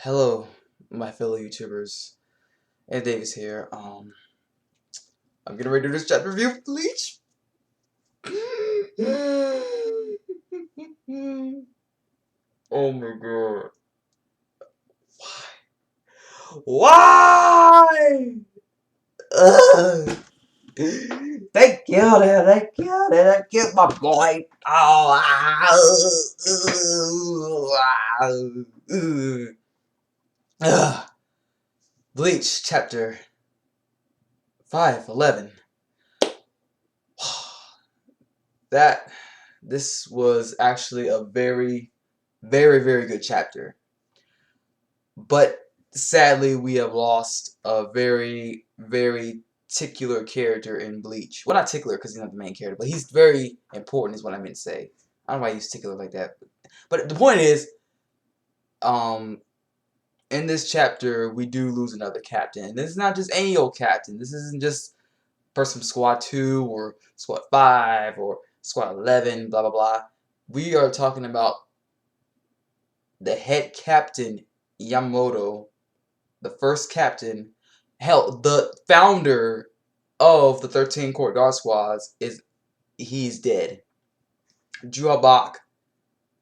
Hello, my fellow YouTubers. And Davis here. I'm getting ready to do this chapter review of Bleach. Oh my god. Why? Ugh. They killed him. They killed him. They killed my boy. Oh. Ugh. Bleach chapter 5:11. That this was actually a very good chapter. But sadly, we have lost a very tickler character in Bleach. Well, not tickler because he's not the main character, but he's very important is what I meant to say. I don't know why I use tickler like that. But the point is, um, in this chapter, we do lose another captain. And this is not just any old captain. This isn't just person from Squad 2 or Squad 5 or Squad 11, blah, blah, blah. We are talking about the head captain, Yamamoto, the first captain, hell, the founder of the 13 Court Guard Squads, he's dead. Juabak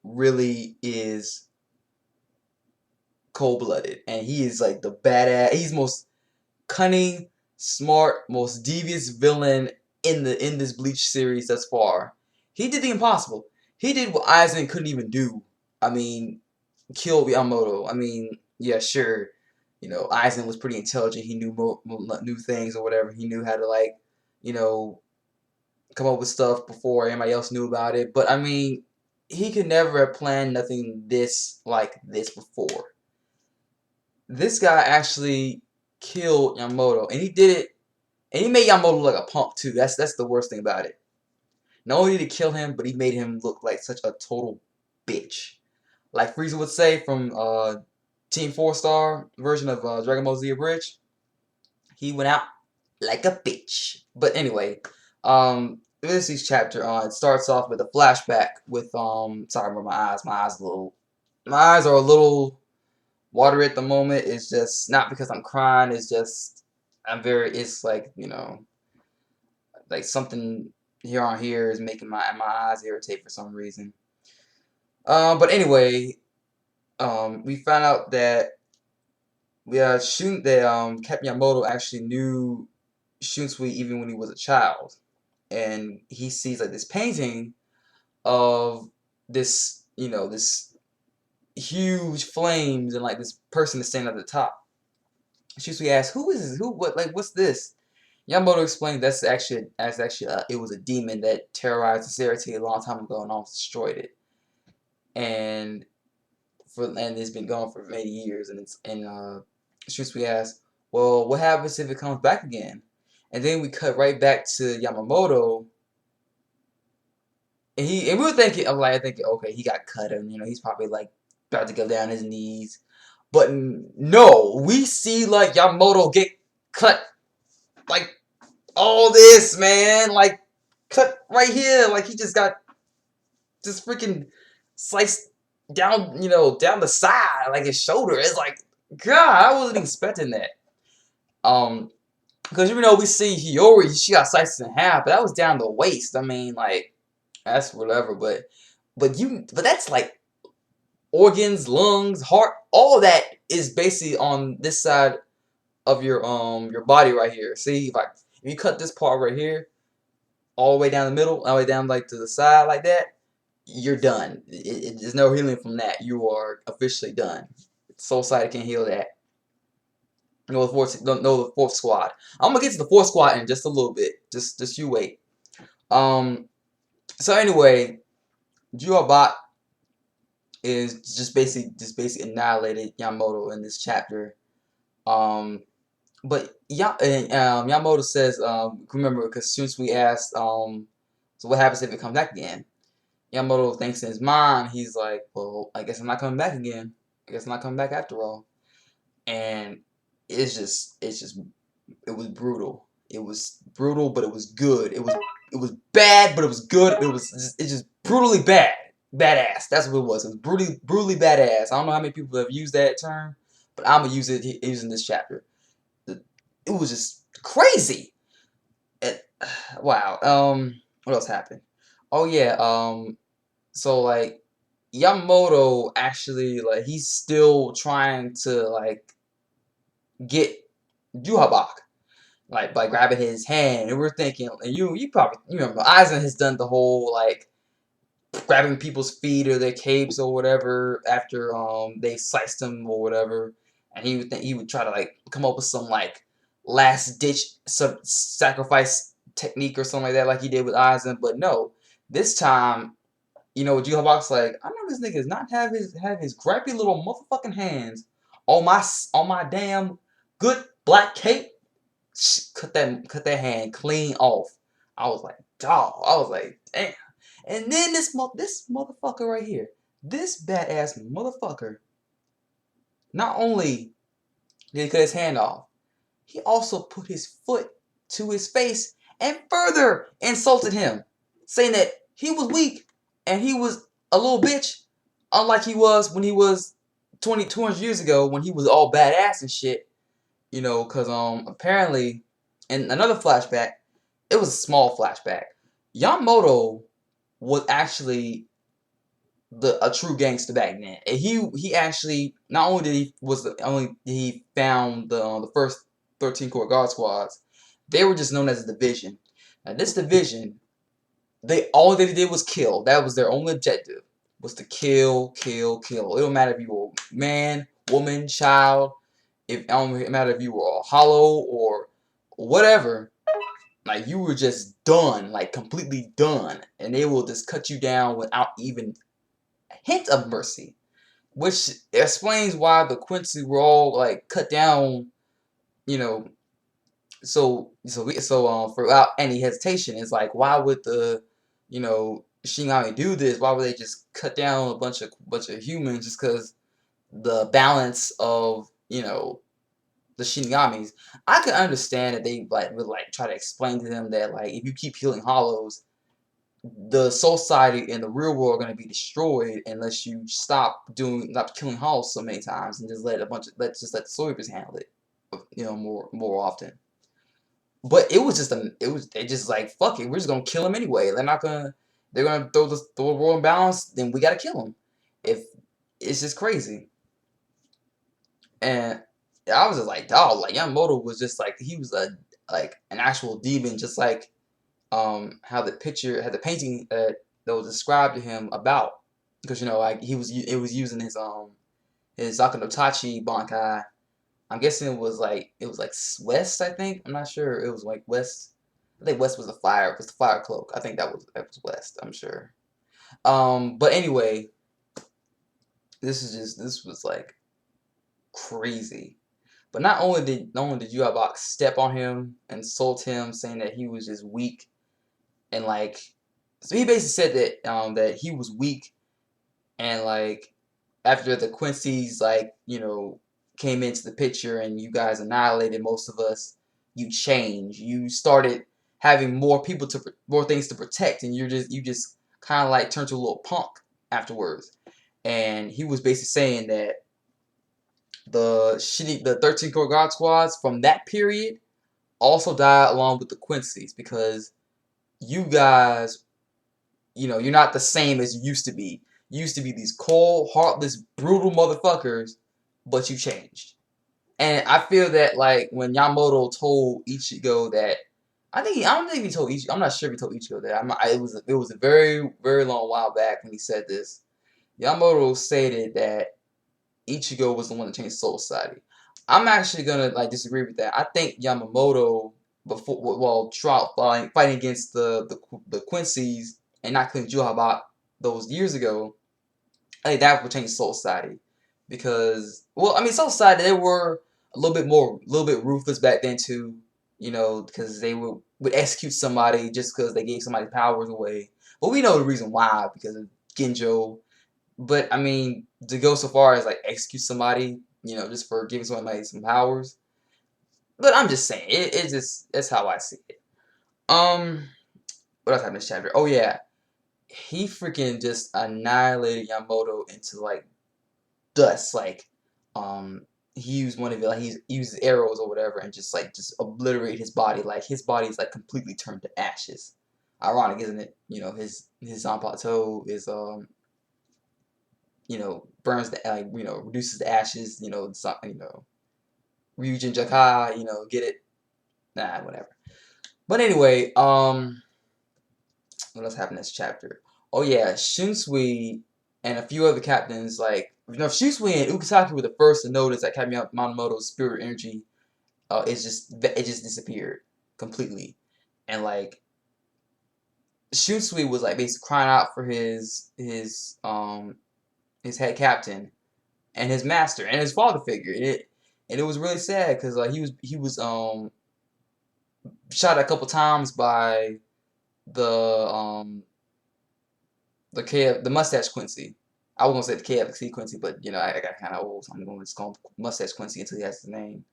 really is cold-blooded, and he is like the badass. He's most cunning, smart, most devious villain in this Bleach series thus far. He did the impossible. He did what Aizen couldn't even do. I mean, kill Yamamoto. I mean, yeah, sure. You know, Aizen was pretty intelligent. He knew new things or whatever. He knew how to, like, you know, come up with stuff before anybody else knew about it. But I mean, he could never have planned nothing like this before. This guy actually killed Yamamoto, and he did it, and he made Yamamoto look like a punk too. That's the worst thing about it. Not only did he kill him, but he made him look like such a total bitch. Like Frieza would say from Team 4-Star version of Dragon Ball Z Abridged, he went out like a bitch. But anyway, this week's chapter, it starts off with a flashback with sorry about my eyes are a little watery at the moment. It's just not because I'm crying. It's just it's like, you know, like something here is making my eyes irritate for some reason. But anyway, we found out that Captain Yamamoto actually knew Shunsui even when he was a child, and he sees like this painting of this, you know, this huge flames and like this person is standing at the top. Shunsui asks, "Who is this? What's this?" Yamamoto explained it was a demon that terrorized the city a long time ago and almost destroyed it, and it's been gone for many years, shoots we ask, well, what happens if it comes back again? And then we cut right back to Yamamoto, and we were thinking, okay, he got cut, and you know, he's probably like about to go down his knees, but no, we see like Yamamoto get cut, like all this, man, like cut right here, like he just got just freaking sliced down, you know, down the side, like his shoulder. It's like, God, I wasn't expecting that. Because you know we see Hiyori, she got sliced in half, but that was down the waist. I mean, like that's whatever. But that's like organs, lungs, heart. All that is basically on this side of your body right here. See, like if you cut this part right here, all the way down the middle, all the way down like to the side like that, you're done. There's no healing from that. You are officially done. Soul Society can heal that. No, the fourth squad. I'm gonna get to the fourth squad in just a little bit. Just you wait. So anyway, Juobot is just basically annihilated Yamamoto in this chapter. But Yamamoto says, remember, because since we asked, so what happens if it comes back again? Yamamoto thinks in his mind, he's like, well, I guess I'm not coming back again. I guess I'm not coming back after all. And it was brutal. It was brutal, but it was good. It was bad, but it was good. It's just brutally badass. That's what it was. It was brutally badass. I don't know how many people have used that term, but I'm gonna use it using this chapter. It was just crazy. And, wow. What else happened? Oh yeah. So like Yamamoto actually like he's still trying to like get Yuhabak like by grabbing his hand, and we're thinking, and you probably you remember Aizen has done the whole like grabbing people's feet or their capes or whatever after they sliced him or whatever, and he would think he would try to like come up with some like last ditch sacrifice technique or something like he did with Aizen, but no, this time Jihabok's like, I know this nigga does not have his gripey little motherfucking hands on my damn good black cape. Cut that hand clean off. I was like, dog. I was like, damn. And then this motherfucker right here, this badass motherfucker, not only did he cut his hand off, he also put his foot to his face and further insulted him, saying that he was weak and he was a little bitch, unlike he was when he was 200 years ago when he was all badass and shit. Because apparently, in another flashback, it was a small flashback. Yamamoto was actually a true gangster back then. And he actually not only did he found the first 13 Corps Guard squads, they were just known as a division. Now this division, all they did was kill. That was their only objective, was to kill, kill, kill. It don't matter if you were man, woman, child. It don't matter if you were a hollow or whatever. Like you were just done, like completely done, and they will just cut you down without even a hint of mercy. Which explains why the Quincy were all like cut down, you know. Without any hesitation, it's like why would the, Shinigami do this? Why would they just cut down a bunch of humans just because the balance of the Shinigamis? I could understand that they would try to explain to them that like if you keep healing hollows, the soul society in the real world are going to be destroyed unless you stop killing hollows so many times and just let the soul reapers handle it, more often. But it was they just like fuck it, we're just gonna kill him anyway. They're gonna throw the world in balance, then we gotta kill him. If it's just crazy. And I was just like, dog, like Yamamoto was just like he was an actual demon, just like how the picture had the painting that was described to him about, because like it was using his Akunotachi Bankai. I'm guessing it was like West. I think I'm not sure. It was like West. I think West was the fire. Was the fire cloak? I think that was West. I'm sure. But anyway, this was like crazy. But not only did Yuabak step on him, insult him, saying that he was just weak, and like, so he basically said that he was weak, and like after the Quincy's came into the picture and you guys annihilated most of us, you changed. You started having more things to protect, and you just kind of like turned to a little punk afterwards. And he was basically saying that the 13 Core God squads from that period also died along with the Quincy's, because you guys, you're not the same as you used to be. You used to be these cold, heartless, brutal motherfuckers, but you changed. And I feel that like when Yamamoto told Ichigo that, I don't think he told Ichigo. I'm not sure if he told Ichigo that. It was a very very long while back when he said this. Yamamoto stated that Ichigo was the one that changed Soul Society. I'm actually gonna disagree with that. I think Yamamoto fighting against the Quincy's and not killing Juhabot those years ago, I think that would change Soul Society, because Soul Society, they were a little bit ruthless back then too, because they would execute somebody just because they gave somebody powers away. But we know the reason why, because of Genjo. But to go so far as like execute somebody, just for giving somebody some powers. But I'm just saying, that's how I see it. What else happened in this chapter? Oh yeah, he freaking just annihilated Yamamoto into like dust. Like, he used one of it, like he uses arrows or whatever, and just obliterate his body. Like his body is like completely turned to ashes. Ironic, isn't it? His Zanpakuto is burns the reduces the ashes. Ryujin Jaka, get it? Nah, whatever. But anyway, what else happened in this chapter? Oh yeah, Shunsui and a few other captains, like Shunsui and Ukitake were the first to notice that Captain Minamoto's spirit energy, it just disappeared completely, and like Shunsui was like basically crying out for his head captain and his master and his father figure, and it was really sad because like he was shot a couple times by the the mustache Quincy. I was gonna say the KFC Quincy, but I got kind of old, so I'm gonna just call him Mustache Quincy until he has his name.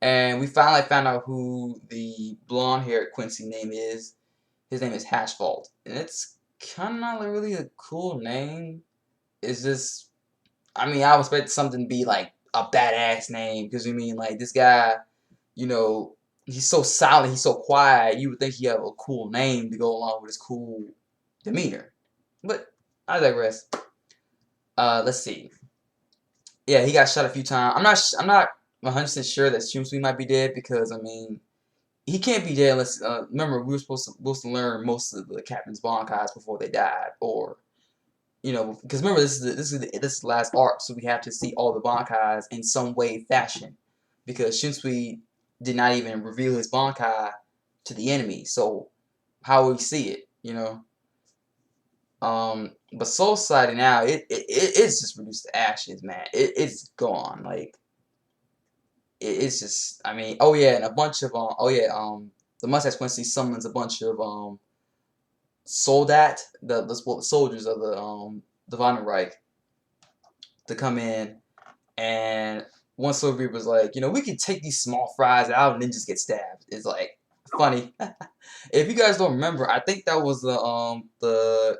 And we finally found out who the blonde-haired Quincy name is. His name is Hashfault, and it's kind of not really a cool name. It's just, I mean, I would expect something to be like a badass name because like this guy, he's so silent, he's so quiet. You would think he have a cool name to go along with his cool demeanor. But I digress. Let's see. Yeah, he got shot a few times. I'm not 100% sure that Shumsui might be dead because I mean he can't be dead unless remember we were supposed to learn most of the captain's Bankais before they died, or because remember this is the last arc, so we have to see all the Bankais in some way fashion because Shinsui did not even reveal his Bankai to the enemy, so how will we see it? But Soul Society now it's just reduced to ashes, man. It's gone. Like it's just, I mean, oh yeah, and a bunch of the Mustache Quincy summons a bunch of Soldat, the soldiers of the Vandenreich to come in, and one soldier was like, we can take these small fries out and then just get stabbed. It's like funny. If you guys don't remember, I think that was the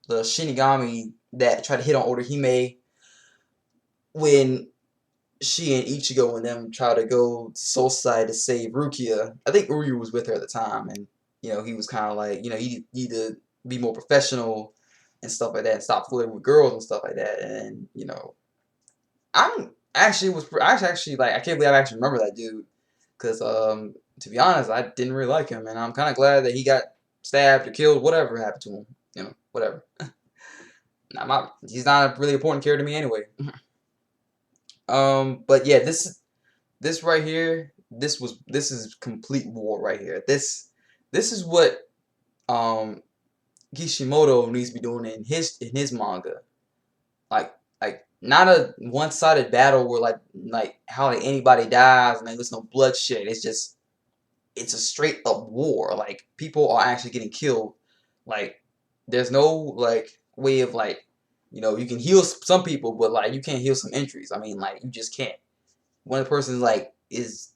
Shinigami that tried to hit on Orihime when she and Ichigo and them try to go to Soul Society to save Rukia. I think Uryu was with her at the time, and he was kind of like, you need to be more professional and stuff like that, and stop flirting with girls and stuff like that. And actually like I can't believe I actually remember that dude, because to be honest, I didn't really like him, and I'm kind of glad that he got stabbed or killed, whatever happened to him, whatever. He's not a really important character to me anyway. But yeah, this right here, this is complete war right here. This is what Kishimoto needs to be doing in his manga. Like not a one-sided battle where like how like anybody dies and there's no bloodshed. It's a straight up war. Like people are actually getting killed. Like there's no like way of like you can heal some people, but like you can't heal some injuries. I mean, like you just can't. When a person like is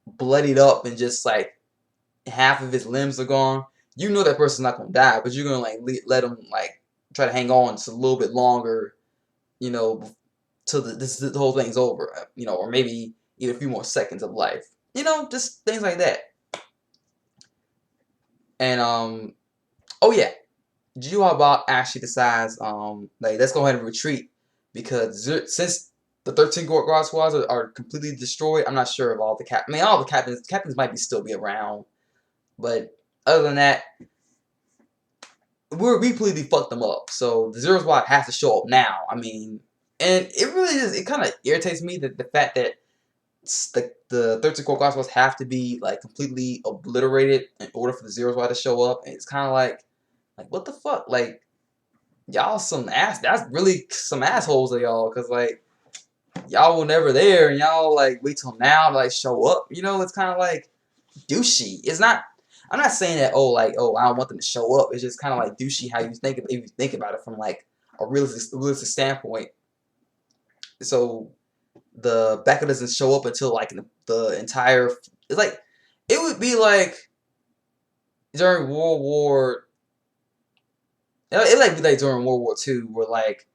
bloodied up and just like half of his limbs are gone, that person's not gonna die, but you're gonna like let him like try to hang on just a little bit longer, till the whole thing's over, or maybe even a few more seconds of life, just things like that. And oh yeah, Jiwabot actually decides like let's go ahead and retreat because since the 13 God Squads are completely destroyed, I'm not sure if all the captains might still be around, but other than that, we completely fucked them up. So the Zero Squad has to show up now. I mean, and it really is. It kind of irritates me that the fact that the 13 God Squads have to be like completely obliterated in order for the Zero Squad to show up. And it's kind of like what the fuck, like y'all that's really some assholes of y'all, because like y'all were never there and y'all like wait till now to like show up. It's kind of like douchey. It's not. I'm not saying that I don't want them to show up. It's just kind of like douchey how you think if you think about it from like a realistic standpoint. So the Becca doesn't show up until like the entire. It's like it would be like during World War. It like be like during World War II, where like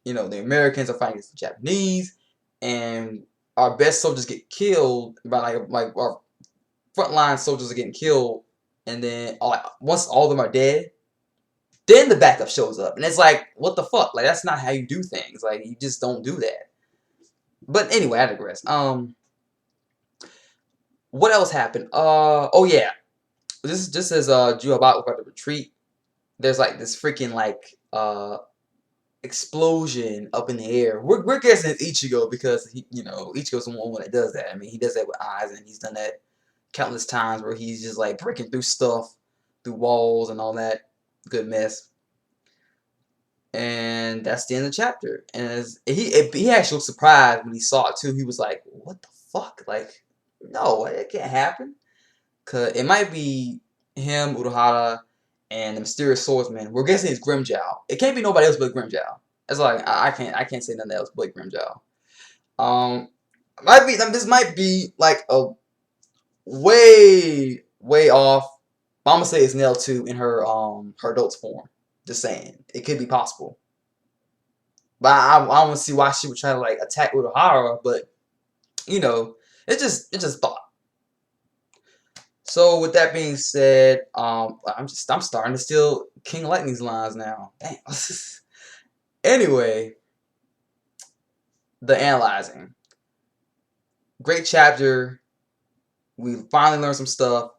the Americans are fighting against the Japanese, and our best soldiers get killed, by like our frontline soldiers are getting killed, and then once all of them are dead, then the backup shows up, and it's like, what the fuck? Like, that's not how you do things. Like, you just don't do that. But anyway, I digress. What else happened? Oh yeah, this is just as Drew about the retreat. There's like this freaking like explosion up in the air. We're guessing it's Ichigo because Ichigo's the one that does that. I mean, he does that with eyes, and he's done that countless times where he's just like breaking through stuff, through walls and all that good mess. And that's the end of the chapter. And he actually was surprised when he saw it too. He was like, "What the fuck? Like, no, it can't happen." Cause it might be him, Uruhara, and the mysterious swordsman. We're guessing it's Grimjow. It can't be nobody else but Grimjow. That's like I can't say nothing else but Grimjow. This might be like a way off. But I'm gonna say it's Nell too in her adult's form. Just saying, it could be possible. But I want to see why she would try to like attack Uruhara. But it's just thought. So with that being said, I'm starting to steal King Lightning's lines now. Damn. Anyway, the analyzing. Great chapter. We finally learned some stuff.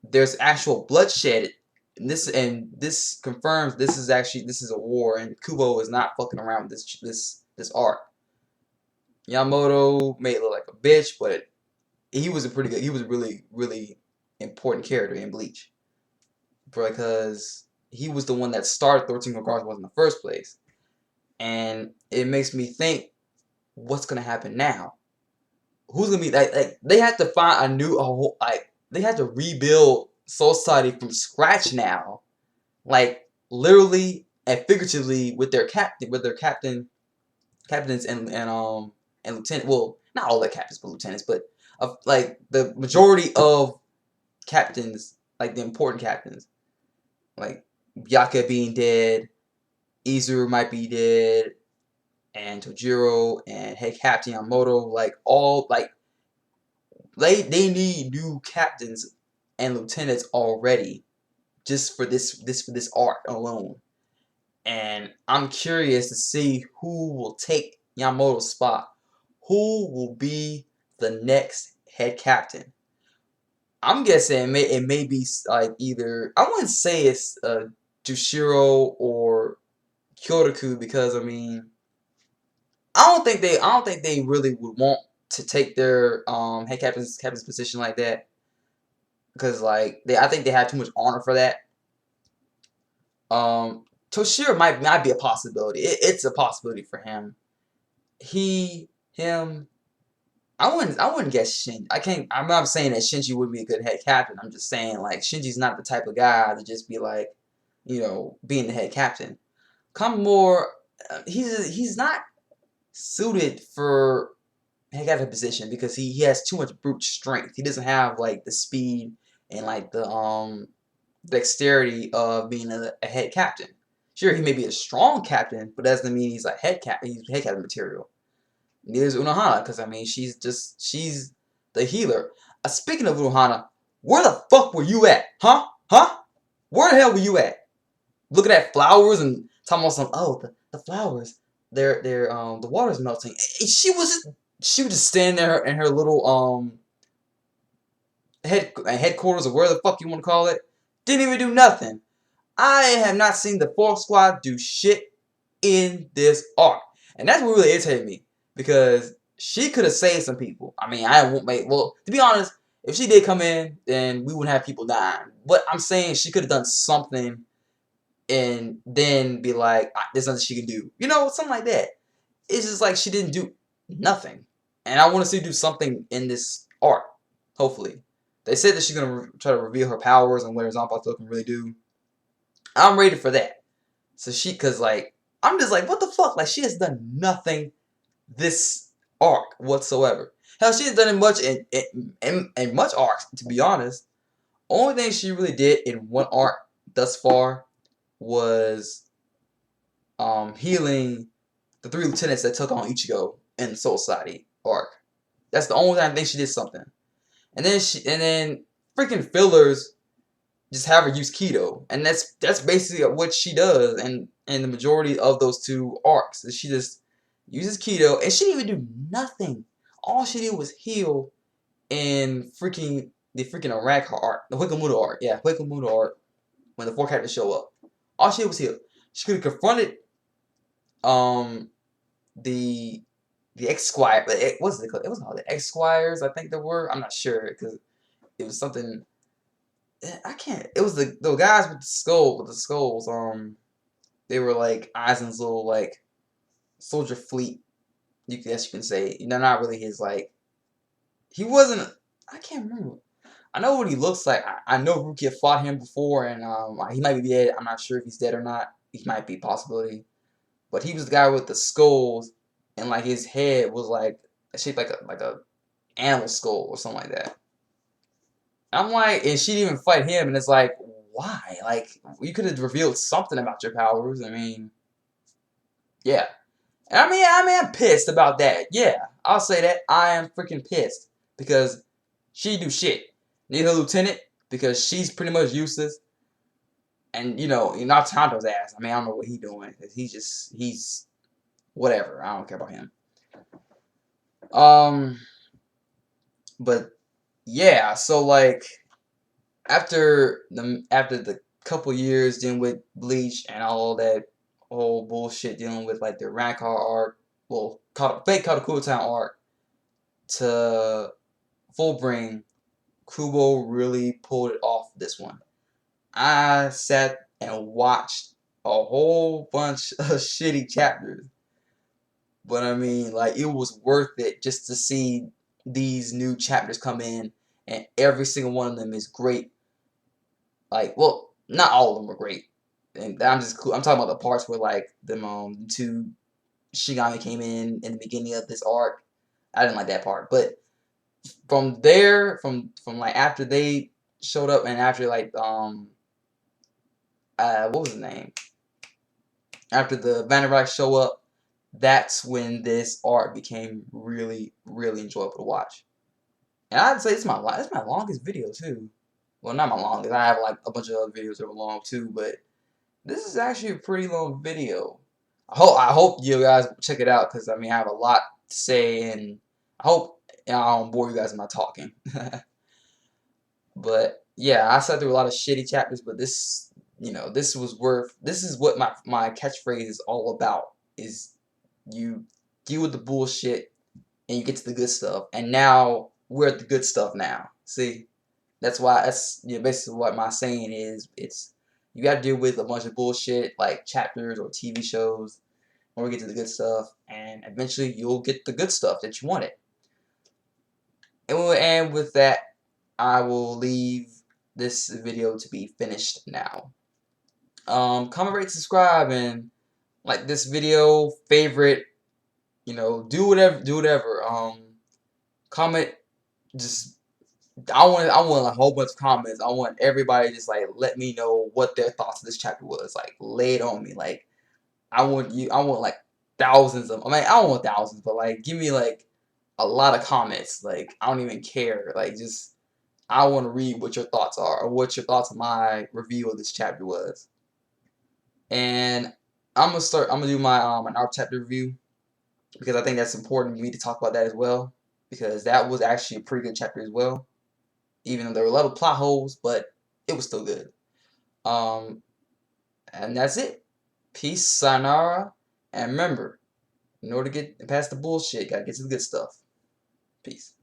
There's actual bloodshed. And this confirms this is a war, and Kubo is not fucking around with this art. Yamamoto made it look like a bitch, but he was a really important character in Bleach, because he was the one that started 13 Regardless in the first place. And it makes me think, what's gonna happen now? Who's gonna be like they have to find they have to rebuild Soul Society from scratch now, like literally and figuratively with their captains and lieutenant. Well, not all the captains, but lieutenants, but like the majority of captains, like the important captains, like Yaka being dead, Izuru might be dead, and Tojiro and head captain Yamamoto, like all like they need new captains and lieutenants already, just for this arc alone. And I'm curious to see who will take Yamamoto's spot. Who will be the next head captain? I'm guessing it may be like either, I wouldn't say it's Jushiro or Kyotoku, because I mean I don't think they really would want to take their head captain's position like that, because like I think they have too much honor for that. Toshiro might be a possibility. It's a possibility for him. Him. I wouldn't guess Shinji. I'm not saying that Shinji would be a good head captain. I'm just saying like Shinji's not the type of guy to just be like, being the head captain. Kamamura, he's not suited for head captain position, because he has too much brute strength. He doesn't have like the speed and like the dexterity of being a head captain. Sure, he may be a strong captain, but that doesn't mean he's a head captain. He's head captain material. Neither is Unohana, because I mean she's the healer. Speaking of Unohana, where the fuck were you at? Huh? Where the hell were you at? Looking at flowers and talking about the flowers. They're the water's melting. She was just standing there in her little headquarters, or where the fuck you want to call it. Didn't even do nothing. I have not seen the Fork Squad do shit in this arc, and that's what really irritated me, because she could have saved some people. I mean, well, to be honest, if she did come in, then we wouldn't have people dying. But I'm saying she could have done something, and then be like, there's nothing she can do. Something like that. It's just like she didn't do nothing. And I want to see her do something in this arc, hopefully. They said that she's going to try to reveal her powers and what her Zanpakuto can really do. I'm ready for that. So because like, I'm just like, what the fuck? Like, she has done nothing this arc whatsoever. Hell, she has done it much in much arcs, to be honest. Only thing she really did in one arc thus far was healing the 3 lieutenants that took on Ichigo in the Soul Society arc. That's the only time I think she did something. And then freaking fillers just have her use keto, and that's basically what she does. And the majority of those two arcs is she just uses keto, and she didn't even do nothing. All she did was heal in the freaking Iraq arc, the Wikamuda arc. Yeah, Wikamuda arc. When the four characters show up, all she did was heal. She could have confronted um the X Squire, but what's it called? It was called the X Squires, I think they were. I'm not sure because it was something. I can't. It was the guys with the skulls. They were like Aizen's little like soldier fleet. You can say. They're not really his like. He wasn't. I can't remember. I know what he looks like. I know Rukia fought him before, and he might be dead. I'm not sure if he's dead or not. He might be a possibility. But he was the guy with the skulls, and like his head was like shaped like a animal skull or something like that. I'm like, and she didn't even fight him, and it's like, why? Like, you could have revealed something about your powers. I mean, yeah. And I'm pissed about that. Yeah, I'll say that. I am freaking pissed because she do shit. Neither lieutenant because she's pretty much useless. And not Tonto's ass. I mean, I don't know what he's doing. He's whatever. I don't care about him. But yeah. So like after the couple years dealing with Bleach and all that whole bullshit dealing with like the Rancor arc, well, fake Katakura Town arc to Fullbring, Kubo really pulled it off this one. I sat and watched a whole bunch of shitty chapters. But I mean, like, it was worth it just to see these new chapters come in, and every single one of them is great. Like, well, not all of them are great. And I'm talking about the parts where, like, them two Shigami came in the beginning of this arc. I didn't like that part. But from there, from like, after they showed up and after, like, what was his name? After the Vanderbilt show up, that's when this arc became really, really enjoyable to watch. And I'd say it's my longest video too. Well, not my longest. I have like a bunch of other videos that are long too, but this is actually a pretty long video. I hope you guys check it out because I mean I have a lot to say, and I hope I don't bore you guys with my talking. But yeah, I sat through a lot of shitty chapters, but this this is what my catchphrase is all about, is you deal with the bullshit and you get to the good stuff. And now we're at the good stuff now. See? That's basically what my saying is. It's you gotta deal with a bunch of bullshit like chapters or TV shows when we get to the good stuff, and eventually you'll get the good stuff that you wanted. And with that, I will leave this video to be finished now. Comment, rate, subscribe, and like this video, favorite, do whatever. Comment, just I want a whole bunch of comments. I want everybody to just like let me know what their thoughts of this chapter was. Like lay it on me. Like I want like thousands of. I mean, I don't want thousands, but like give me like a lot of comments. Like I don't even care. Like just I want to read what your thoughts are, or what your thoughts on my review of this chapter was. And I'm gonna do my an art chapter review because I think that's important for me to talk about that as well, because that was actually a pretty good chapter as well. Even though there were a lot of plot holes, but it was still good. And that's it. Peace, sayonara, and remember, in order to get past the bullshit, gotta get to the good stuff. Peace.